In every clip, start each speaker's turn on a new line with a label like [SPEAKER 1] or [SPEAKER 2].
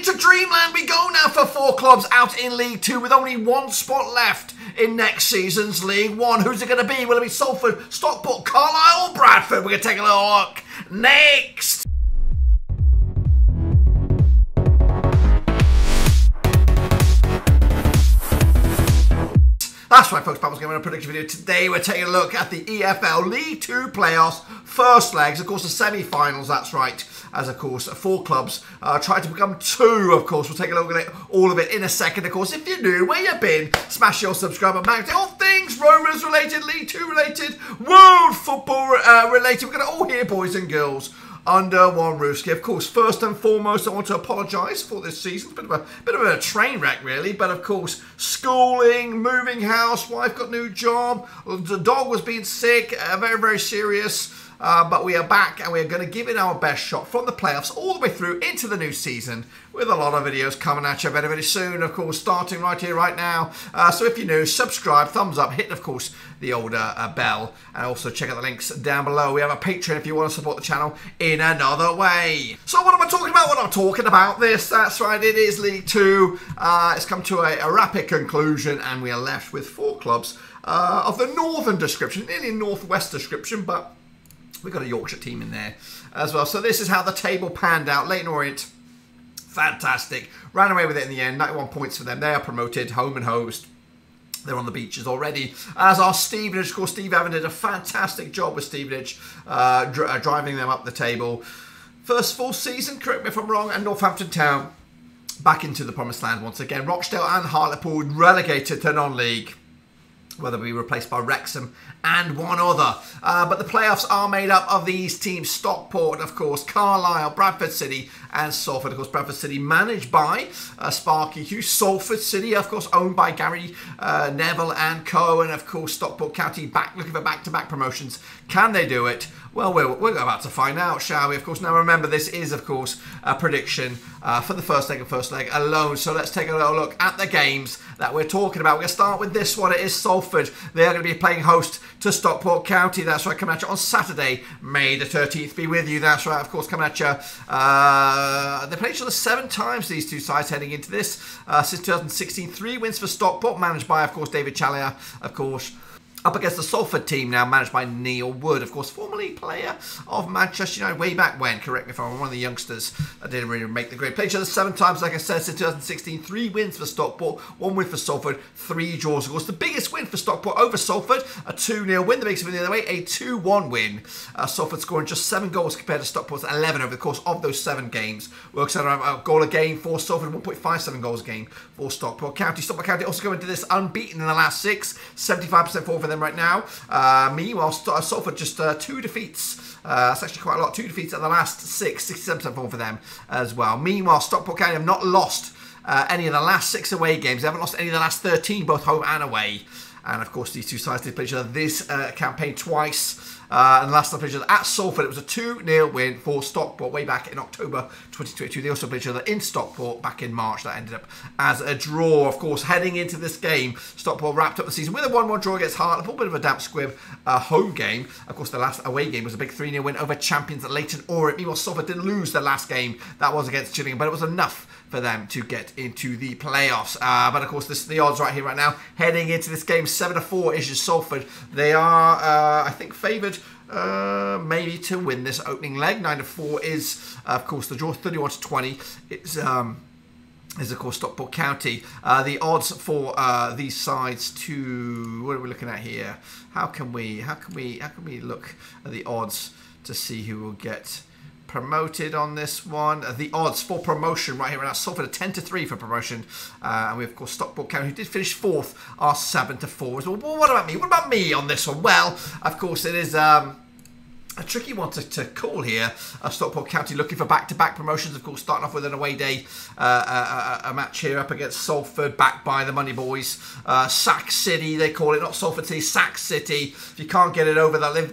[SPEAKER 1] into dreamland we go now for 4 clubs out in League 2 with only 1 spot left in next season's League 1. Who's it going to be? Will it be Salford, Stockport, Carlisle or Bradford? We're going to take a little look next. That's right, folks, Papa's going to a prediction video. Today we're taking a look at the EFL League 2 playoffs first legs, of course the semi-finals, that's right, as of course 4 clubs try to become 2, of course. We'll take a look at all of it in a second. Of course, if you're new, where you been, smash your subscribe button. All things Rovers related, League 2 related, world football related. We're going to all hear, boys and girls, under one roof. Of course, first and foremost, I want to apologise for this season. It's a bit of a train wreck, really. But of course, schooling, moving house, wife got a new job, the dog was being sick, very, very serious. But we are back and we are going to give it our best shot from the playoffs all the way through into the new season with a lot of videos coming at you very, very soon, of course, starting right here, right now. So if you're new, subscribe, thumbs up, hit, of course, the older bell, and also check out the links down below. We have a Patreon if you want to support the channel in another way. So what am I talking about? What I'm talking about this, that's right, it is League 2. It's come to a rapid conclusion and we are left with 4 clubs of the northern description, nearly northwest description, but we've got a Yorkshire team in there as well. So this is how the table panned out. Leighton Orient, fantastic. Ran away with it in the end. 91 points for them. They are promoted, home and host. They're on the beaches already. As are Stevenage. Of course, Steve Evan did a fantastic job with Stevenage, driving them up the table. First full season, correct me if I'm wrong, and Northampton Town back into the promised land once again. Rochdale and Hartlepool relegated to non-league, whether be replaced by Wrexham and one other. But the playoffs are made up of these teams: Stockport, of course, Carlisle, Bradford City and Salford. Of course, Bradford City managed by Sparky Hughes. Salford City, of course, owned by Gary Neville and co. And of course, Stockport County looking for back-to-back promotions. Can they do it? Well, we're about to find out, shall we? Of course, now remember, this is, of course, a prediction for the first leg alone. So let's take a little look at the games that we're talking about. We're going to start with this one. It is Salford. They are going to be playing host to Stockport County. That's right, coming at you on Saturday, May the 13th. Be with you. That's right, of course, coming at you. They played each other 7 times, these 2 sides, heading into this. Since 2016, 3 wins for Stockport, managed by, of course, David Challier, of course. Up against the Salford team now, managed by Neil Wood, of course, formerly player of Manchester United way back when, correct me if I'm wrong, one of the youngsters that didn't really make the grade. Played each other 7 times, like I said, since 2016. 3 wins for Stockport, 1 win for Salford, 3 draws. Of course, the biggest win for Stockport over Salford, a 2-0 win. The biggest win the other way, a 2-1 win. Salford scoring just 7 goals compared to Stockport's 11 over the course of those 7 games. Works out around a goal a game for Salford, 1.57 goals a game for Stockport County. Stockport County also going into this unbeaten in the last 6, 75% form for them right now. Meanwhile, Salford just 2 defeats. That's actually quite a lot. 2 defeats at the last 6, 67% form for them as well. Meanwhile, Stockport County have not lost any of the last 6 away games. They haven't lost any of the last 13, both home and away. And of course, these 2 sides did play each other this campaign twice. And last time they played each other at Salford, it was a 2-0 win for Stockport way back in October 2022. They also played each other in Stockport back in March. That ended up as a draw. Of course, heading into this game, Stockport wrapped up the season with a 1-1 draw against Hartlepool. A bit of a damp squib home game. Of course, the last away game was a big 3-0 win over champions Leighton Orient. Meanwhile, Salford did lose the last game. That was against Gillingham, but it was enough for them to get into the playoffs. But of course, the odds right here, right now, heading into this game, 7-4 is just Salford. They are, I think, favoured maybe to win this opening leg. 9-4 is, of course, the draw. 31-20 is of course Stockport County. The odds for these sides to, what are we looking at here? How can we look at the odds to see who will get promoted on this one? The odds for promotion right here and now, Salford are 10-3 for promotion, and we have, of course, Stockport County, who did finish 4th, are 7-4 as well. Well, what about me? What about me on this one? Well, of course, it is a tricky one to call here. Stockport County looking for back-to-back promotions, of course, starting off with an away day, a match here up against Salford, backed by the Money Boys. Sack City, they call it, not Salford City, Sack City. If you can't get it over that,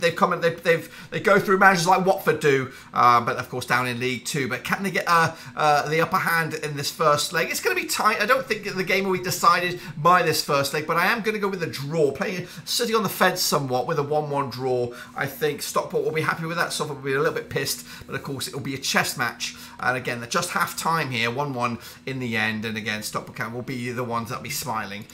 [SPEAKER 1] they go through managers like Watford do, but of course down in League 2. But can they get the upper hand in this first leg? It's going to be tight. I don't think the game will be decided by this first leg, but I am going to go with a draw. Playing City on the fence somewhat with a 1-1 draw. I think Stockport will will be happy with that. Salford will be a little bit pissed, but of course it will be a chess match. And again, they're just half time here, 1-1 in the end. And again, Stockport will be the ones that will be smiling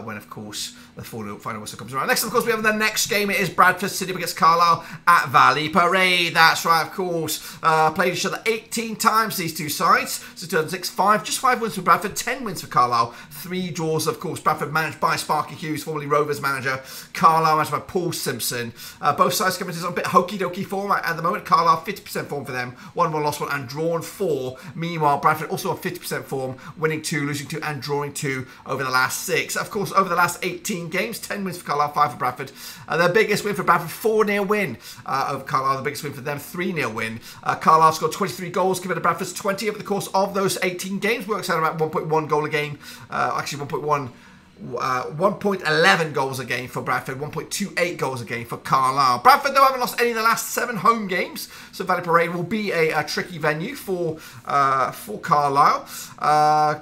[SPEAKER 1] when, of course, the final whistle comes around. Next, of course, we have the next game. It is Bradford City against Carlisle at Valley Parade. That's right, of course. Played each other 18 times, these two sides. So 2006-5, just 5 wins for Bradford, 10 wins for Carlisle, 3 draws, of course. Bradford managed by Sparky Hughes, formerly Rovers manager. Carlisle managed by Paul Simpson. Both sides coming into a bit hokey-dokey form at the moment. Carlisle 50% form for them, 1-1, lost 1, and drawn 4. Meanwhile, Bradford also on 50% form, winning 2, losing 2, and drawing 2 over the last 6. Of course, over the last 18 games, 10 wins for Carlisle, 5 for Bradford. Their biggest win for Bradford, 4-0 win over Carlisle. The biggest win for them, 3-0 win. Carlisle scored 23 goals compared to Bradford's 20 over the course of those 18 games. Works out about 1.1 goal a game. Actually, 1.11 goals a game for Bradford, 1.28 goals a game for Carlisle. Bradford, though, haven't lost any of the last 7 home games, so Valley Parade will be a tricky venue for Carlisle.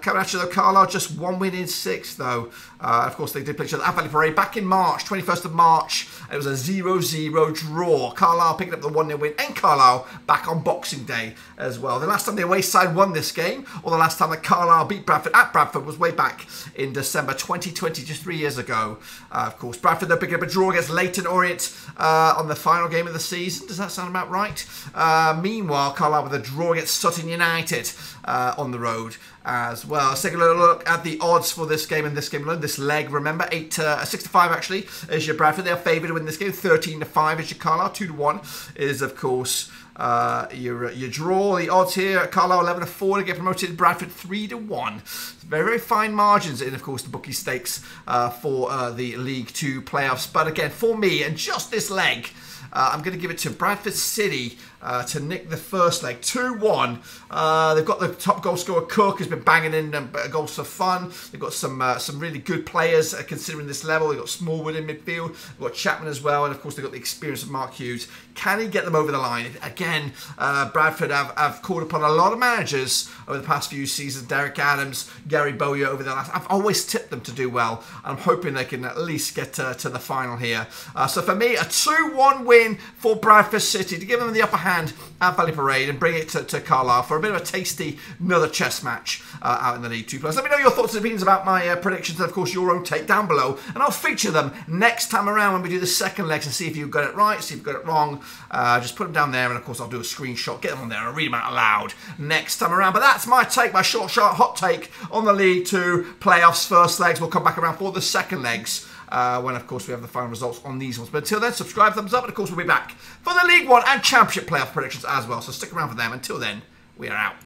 [SPEAKER 1] Coming at you, though, Carlisle just 1 win in 6, though. Of course, they did play each other at Valley Parade back in March, 21st of March. It was a 0-0 draw. Carlisle picking up the 1-0 win, and Carlisle back on Boxing Day as well. The last time the away side won this game, or the last time that Carlisle beat Bradford at Bradford, was way back in December 2020, just 3 years ago. Of course, Bradford, they're picking up a draw against Leyton Orient on the final game of the season. Does that sound about right? Meanwhile, Carlisle with a draw against Sutton United on the road as well. Let's take a little look at the odds for this game and this game alone. This leg, remember, 6-5 actually is your Bradford. They are favoured to win this game. 13-5 is your Carlisle. 2-1 is, of course, your draw. The odds here, Carlisle 11-4 to get promoted. Bradford 3-1. Very, very fine margins in, of course, the bookie stakes for the League 2 playoffs. But again, for me, and just this leg, I'm going to give it to Bradford City to nick the first leg. 2-1. They've got the top goal scorer, Cook, who's been banging in goals for fun. They've got some really good players considering this level. They've got Smallwood in midfield. They've got Chapman as well. And, of course, they've got the experience of Mark Hughes. Can he get them over the line? Again, Bradford have called upon a lot of managers over the past few seasons. Derek Adams, Gary Bowyer over the last... I've always tipped them to do well. I'm hoping they can at least get to the final here. So, for me, a 2-1 win for Bradford City to give them the upper hand at Valley Parade and bring it to Carlisle for a bit of a tasty another chess match out in the League 2 plus. Let me know your thoughts and opinions about my predictions and, of course, your own take down below, and I'll feature them next time around when we do the second legs and see if you've got it right, see if you've got it wrong. Just put them down there, and of course I'll do a screenshot, get them on there and read them out loud next time around. But that's my take, my short, sharp, hot take on the League 2 playoffs first legs. We'll come back around for the second legs when, of course, we have the final results on these ones. But until then, subscribe, thumbs up, and, of course, we'll be back for the League 1 and Championship playoff predictions as well. So stick around for them. Until then, we are out.